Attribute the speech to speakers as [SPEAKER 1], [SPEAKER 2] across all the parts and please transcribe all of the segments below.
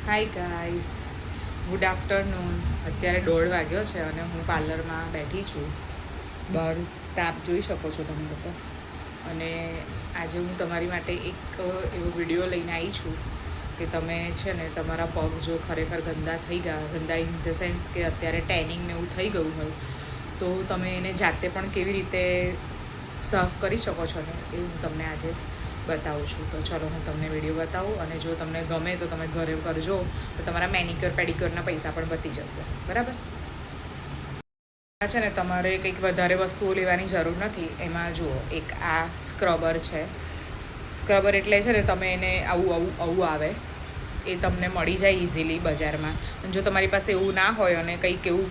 [SPEAKER 1] Hi guys, good afternoon. અત્યારે 1:30 વાગ્યો છે અને હું પાર્લરમાં બેઠી છું. બહાર તાપ જોઈ શકો છો તમે લોકો. અને આજે હું તમારી માટે એક એવો વિડીયો લઈને આવી છું કે તમે છે ને તમારા પગ જો ખરેખર ગંદા થઈ ગયા, ગંદા ઇન ધ સેન્સ કે અત્યારે ટેનિંગ ને એવું થઈ ગયું હોય, તો તમે એને જાતે પણ કેવી રીતે સાફ કરી શકો છો ને એવું હું તમને આજે બતાવું છું. તો ચલો હું તમને વિડીયો બતાવું, અને જો તમને ગમે તો તમે ઘરે કરજો, તો તમારા મેનિક્યોર પેડિક્યોરના પૈસા પણ બચી જશે. બરાબર છે ને? તમારે કંઈક વધારે વસ્તુઓ લેવાની જરૂર નથી. એમાં જુઓ, એક આ સ્ક્રબર છે. સ્ક્રબર એટલે છે ને, તમે એને આવું આવે એ તમને મળી જાય ઇઝીલી બજારમાં. અને જો તમારી પાસે એવું ના હોય અને કંઈક એવું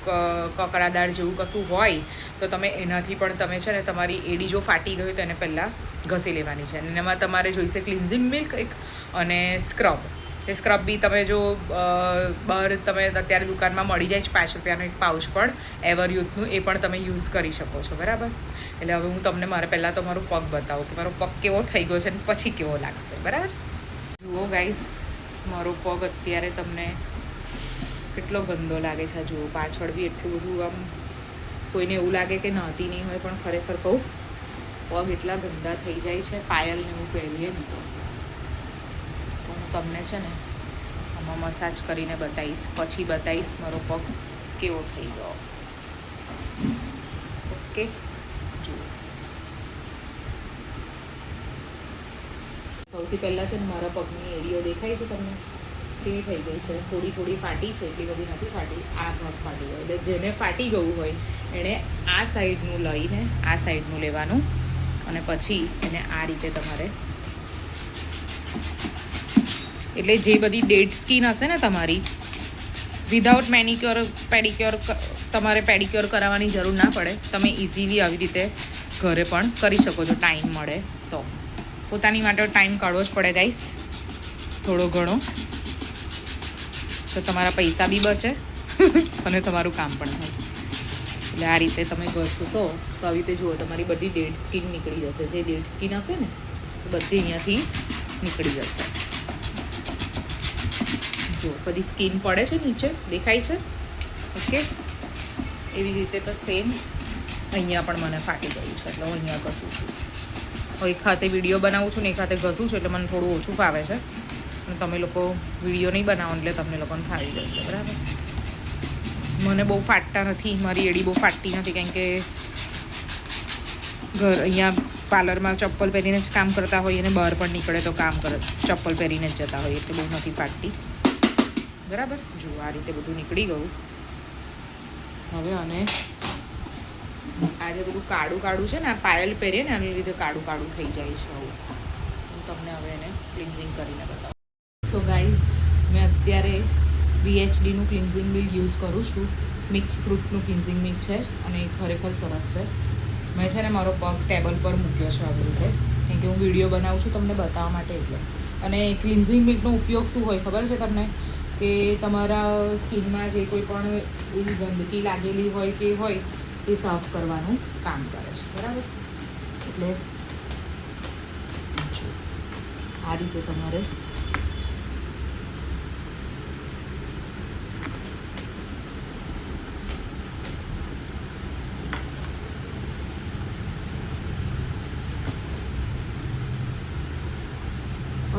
[SPEAKER 1] કકડાદાર જેવું કશું હોય, તો તમે એનાથી પણ તમે છે ને, તમારી એડી જો ફાટી ગઈ તો એને પહેલાં ઘસી લેવાની છે. અને એમાં તમારે જોઈશે ક્લિન્ઝિંગ મિલ્ક એક અને સ્ક્રબ. એ સ્ક્રબ બી તમે જો બહાર તમે અત્યારે દુકાનમાં મળી જાય છે, 5 રૂપિયાનું એક પાઉચ પણ એવર યુથનું, એ પણ તમે યુઝ કરી શકો છો. બરાબર? એટલે હવે હું તમને પહેલાં તો મારું પગ બતાવું કે મારો પગ કેવો થઈ ગયો છે અને પછી કેવો લાગશે. બરાબર? જુઓ ગાઈસ, મારો પગ અત્યારે તમને કેટલો ગંદો લાગે છે. જુઓ, પાછળ બી એટલું બધું આમ કોઈને એવું લાગે કે નહાતી નહીં હોય, પણ ખરેખર કહું, પગ એટલા ગંદા થઈ જાય છે. પાયલને એવું પહેરીએ ને તો હું તમને છે ને આમાં મસાજ કરીને બતાવીશ, પછી બતાવીશ મારો પગ કેવો થઈ ગયો. ઓકે, જુઓ. સૌથી પહેલાં છે ને, મારા પગની એડીઓ દેખાય છે તમને કેવી થઈ ગઈ છે? થોડી થોડી ફાટી છે, એટલી બધી નથી ફાટી. આ ભાગ ફાટી ગયો. એટલે જેને ફાટી ગયું હોય એણે આ સાઈડનું લઈને આ સાઈડનું લેવાનું, અને પછી એને આ રીતે તમારે, એટલે જે બધી ડેડ સ્કિન હશે ને તમારી, વિધાઉટ મેનિક્યોર પેડિક્યોર, તમારે પેડિક્યોર કરાવવાની જરૂર ના પડે. તમે ઇઝીલી આવી રીતે ઘરે પણ કરી શકો છો, ટાઈમ મળે તો. પોતાની માટે ટાઈમ કાઢવો જ પડે ગાઈસ, થોડો ઘણો, તો તમારા પૈસા બી બચે અને તમારું કામ પણ થાય. એટલે આ રીતે તમે ઘસશો તો આવી રીતે જુઓ, તમારી બધી ડેડ સ્કિન નીકળી જશે. જે ડેડ સ્કિન હશે ને, તો બધી અહીંયાથી નીકળી જશે. જો બધી સ્કિન પડે છે નીચે, દેખાય છે? ઓકે, એવી રીતે તો સેમ અહીંયા પણ મને ફાટી ગયું છે, એટલે હું અહીંયા ઘસું છું. એક હાથે વિડીયો બનાવું છું ને એક હાથે ઘસું છું, એટલે મને થોડું ઓછું ફાવે છે. અને તમે લોકો વિડીયો નહીં બનાવો એટલે તમને લોકોને ફાવી જશે. બરાબર? મને બહુ ફાટતા નથી, મારી એડી બહુ ફાટતી નથી, કારણ કે અહીંયા પાર્લરમાં ચપ્પલ પહેરીને જ કામ કરતા હોઈએ, અને બહાર પણ નીકળે તો કામ કરે ચપ્પલ પહેરીને જ જતા હોઈએ, એટલે બહુ નથી ફાટતી. બરાબર? જુઓ, આ રીતે બધું નીકળી ગયું. હવે અને આ જે બધું કાળું કાળું છે ને, આ પાયલ પહેરીએ ને આને લીધે કાળું કાળું થઈ જાય છે. આવું હું તમને હવે એને ક્લિન્ઝિંગ કરીને બતાવું. તો ગાઈઝ, મેં અત્યારે VHDનું ક્લિન્ઝિંગ મિલ્ક યુઝ કરું છું. મિક્સ ફ્રૂટનું ક્લિન્ઝિંગ મિલ્ક છે, અને એ ખરેખર સરસ છે. મેં છે ને મારો પગ ટેબલ પર મૂક્યો છે આવી રીતે, કેમ કે હું વિડીયો બનાવું છું તમને બતાવવા માટે. એટલે અને ક્લિન્ઝિંગ મિલ્કનો ઉપયોગ શું હોય ખબર છે તમને? કે તમારા સ્કિનમાં જે કોઈ પણ એવી ગંદકી લાગેલી હોય કે હોય, એ સાફ કરવાનું કામ કરે છે. બરાબર? એટલે આ રીતે તમારે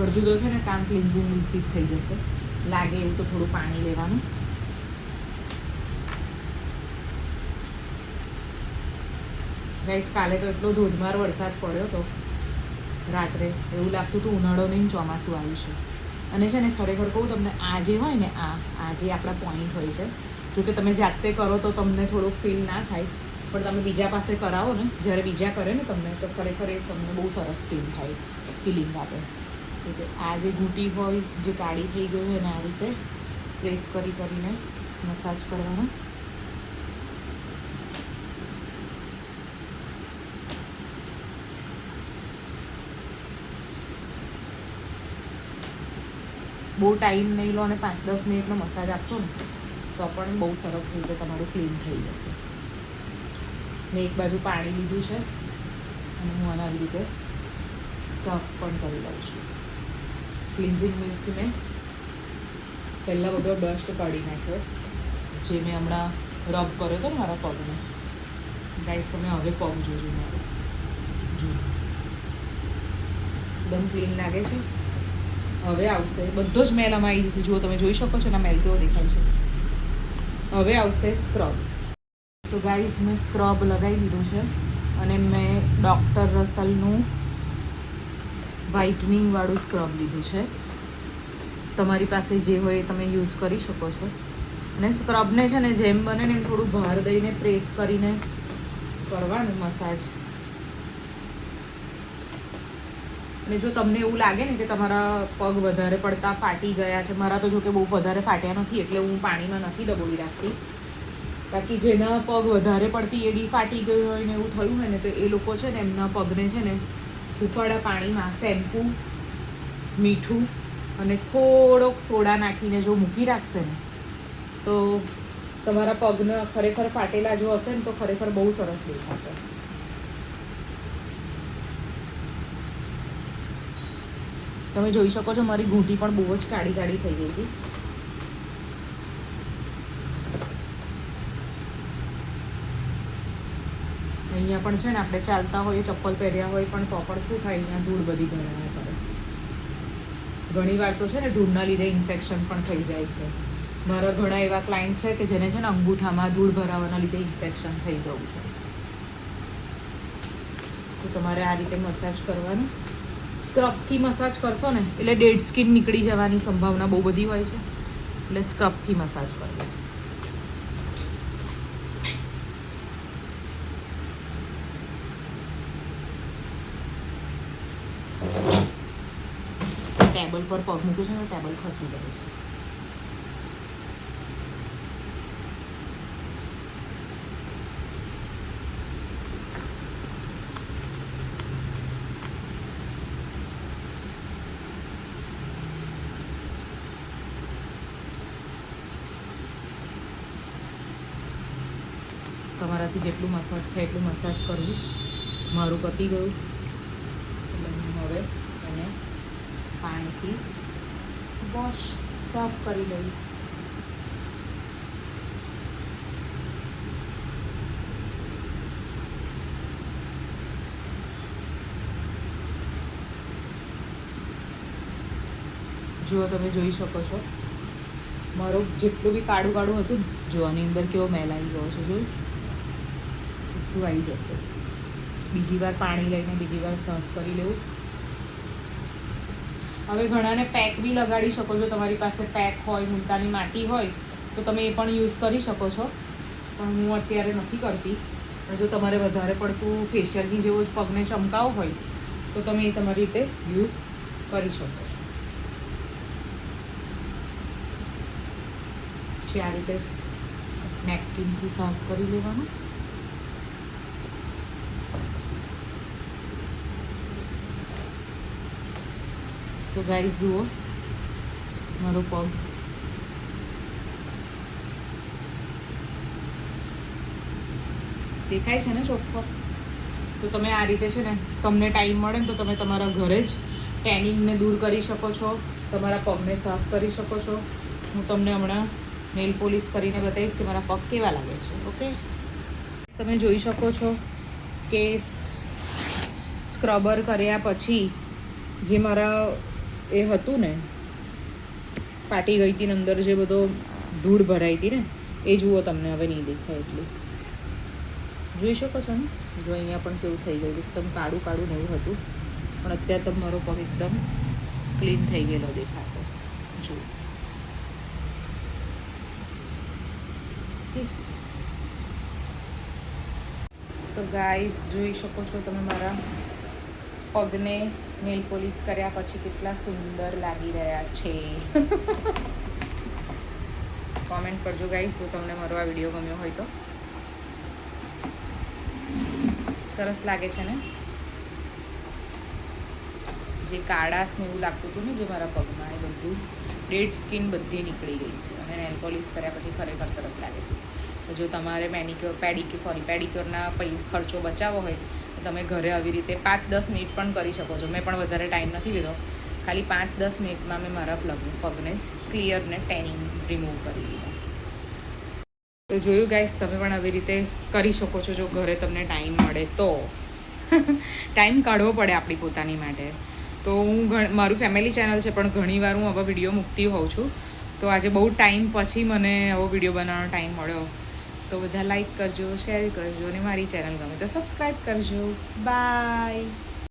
[SPEAKER 1] અડધું તો છે ને કામ ક્લિન્ઝિંગ મિલ્કથી જ થઈ જશે. લાગે એવું તો થોડું પાણી લેવાનું. ગાઈસ, કાલે તો એટલો ધોધમાર વરસાદ પડ્યો હતો રાત્રે, એવું લાગતું હતું ઉનાળો નહીં ચોમાસું આવ્યું છે. અને છે ને ખરેખર કહું તમને, આ જે હોય ને, આ જે આપણા પોઈન્ટ હોય છે, જો કે તમે જાતે કરો તો તમને થોડુંક ફીલ ના થાય, પણ તમે બીજા પાસે કરાવો ને, જ્યારે બીજા કરે ને તમને, તો ખરેખર એ તમને બહુ સરસ ફીલ થાય, ફિલિંગ આપે. એટલે આ જે ઘૂંટી હોય, જે કાળી થઈ ગઈ હોય, એને આ રીતે પ્રેસ કરીને મસાજ કરવાનો. બહુ ટાઈમ નહીં લો અને 5-10 મિનિટનો મસાજ આપશો ને, તો પણ બહુ સરસ રીતે તમારું ક્લીન થઈ જશે. મેં એક બાજુ પાણી લીધું છે, અને હું આને આવી રીતે સાફ પણ કરી લઉં છું. ક્લિન્ઝિંગ મિલ્કથી મેં પહેલાં બધો ડસ્ટ કાઢી નાખ્યો, જે મેં હમણાં રબ કર્યો હતો ને મારા પગને. ગાઈસ તમે હવે પગ જોજો મારો, જો એકદમ ક્લીન લાગે છે. હવે આવશે બધો જ મેલ આમાં આવી જશે. જુઓ તમે જોઈ શકો છો ને મેલ કેવો દેખાય છે. હવે આવશે સ્ક્રબ. તો ગાઈઝ મેં સ્ક્રબ લગાવી દીધું છે અને મેં ડૉક્ટર રસલનું વ્હાઇટનિંગવાળું સ્ક્રબ લીધું છે. તમારી પાસે જે હોય એ તમે યુઝ કરી શકો છો. અને સ્ક્રબને છે ને જેમ બને ને એમ થોડું ભાર દઈને પ્રેસ કરીને કરવાનું મસાજ. અને જો તમને એવું લાગે ને કે તમારા પગ વધારે પડતા ફાટી ગયા છે, મારા તો જો કે બહુ વધારે ફાટ્યા નથી એટલે હું પાણીમાં નથી ડબોળી રાખતી. બાકી જેના પગ વધારે પડતી એડી ફાટી ગઈ હોય ને એવું થયું હોય ને તો એ લોકો છે ને એમના પગને છે ને હૂંફાળા પાણીમાં શેમ્પૂ, મીઠું અને થોડોક સોડા નાખીને જો મૂકી રાખશે ને તો તમારા પગને ખરેખર ફાટેલા જો હશે ને તો ખરેખર બહુ સરસ દેખાશે. તમે જોઈ શકો છો મારી ઘૂંટી પણ બહુ જ કાળી કાળી થઈ ગઈ હતી. અહીંયા પણ છે ને આપણે ચાલતા હોઈએ, ચપ્પલ પહેર્યા હોય પણ તો પણ શું થાય, અહીંયા ધૂળ બધી ભરાયા કરે. ઘણી વાર તો છે ને ધૂળના લીધે ઇન્ફેક્શન પણ થઈ જાય છે. મારા ઘણા એવા ક્લાયન્ટ છે કે જેને છે ને અંગૂઠામાં ધૂળ ભરાવાના લીધે ઇન્ફેક્શન થઈ ગયું છે. તો તમારે આ રીતે મસાજ કરવાનું. સ્ક્રબથી મસાજ કરશો ને એટલે ડેડ સ્કિન નીકળી જવાની સંભાવના બહુ બધી હોય છે, એટલે સ્ક્રબથી મસાજ કરવો. ટેબલ પર પગ મૂક્યું છે ને ટેબલ ખસી જાય છે. તમારાથી જેટલું મસાજ થાય એટલું મસાજ કરવું. મારું પતી ગયું એટલે હું હવે એને પાણીથી વોશ સાફ કરી લઈશ. જુઓ તમે જોઈ શકો છો મારું જેટલું બી કાળું કાળું હતું ને, જો આની અંદર કેવો મેલ આવી ગયો છે, જોઈ બધું આવી જશે. બીજી વાર પાણી લઈને બીજી વાર સાફ કરી લેવું. હવે ઘણાને પેક બી લગાડી શકો છો. તમારી પાસે પેક હોય, મુલતાની માટી હોય તો તમે એ પણ યુઝ કરી શકો છો, પણ હું અત્યારે નથી કરતી. પણ જો તમારે વધારે પડતું ફેશિયલની જેવો જ પગને ચમકાવો હોય તો તમે એ તમારી રીતે યુઝ કરી શકો છો. આ રીતે નેપકિનથી સાફ કરી લેવાનું. તો ગાઈઝ જુઓ મારો પગ દેખાય છે ને ચોખ્ખો. તો તમે આ રીતે છે ને તમને ટાઈમ મળે ને તો તમે તમારા ઘરે જ ટેનિંગને દૂર કરી શકો છો, તમારા પગને સાફ કરી શકો છો. હું તમને હમણાં નેલ પોલિશ કરીને બતાવીશ કે મારા પગ કેવા લાગે છે. ઓકે, તમે જોઈ શકો છો કે સ્ક્રબર કર્યા પછી જે મારા એ હતું ને ફાટી ગઈ હતી ને અંદર જે બધો ધૂળ ભરાઈ હતી ને એ જુઓ તમને હવે નહીં દેખાય એટલું. જોઈ શકો છો ને, જો અહીંયા પણ કેવું થઈ ગયું, એકદમ કાળું કાળું ને એવું હતું, પણ અત્યારે તો મારો પગ એકદમ ક્લીન થઈ ગયેલો દેખાશે. જુઓ તો ગાઈઝ જોઈ શકો છો તમે મારા પગને નેલ પોલિશ કર્યા પછી કેટલા સુંદર લાગી રહ્યા છે. કોમેન્ટ કરજો ગાઈઝ જો તમને મારો આ વિડીયો ગમ્યો હોય તો. સરસ લાગે છે ને, જે કાળાશ ને એવું લાગતું હતું ને જે મારા પગમાં, એ બધું ડેડ સ્કિન બધી નીકળી ગઈ છે અને નેલ પોલિશ કર્યા પછી ખરેખર સરસ લાગે છે. તો જો તમારે પેડિક્યોરના ખર્ચો બચાવવો હોય તો તમે ઘરે આવી રીતે 5-10 મિનિટ પણ કરી શકો છો. મેં પણ વધારે ટાઈમ નથી લીધો, ખાલી 5-10 મિનિટમાં મેં મારા પગને ક્લિયર ને ટેનિંગ રિમૂવ કરી દીધા. તો જોયું ગાઈસ, તમે પણ આવી રીતે કરી શકો છો જો ઘરે તમને ટાઈમ મળે તો. ટાઈમ કાઢવો પડે આપણી પોતાની માટે. તો મારું ફેમિલી ચેનલ છે પણ ઘણીવાર હું આવા વિડીયો મૂકતી હોઉં છું. તો આજે બહુ ટાઈમ પછી મને આવો વિડીયો બનાવવાનો ટાઈમ મળ્યો. તો બધા લાઈક કરજો, શેર કરજો અને મારી ચેનલ ગમે તો સબસ્ક્રાઈબ કરજો. બાય.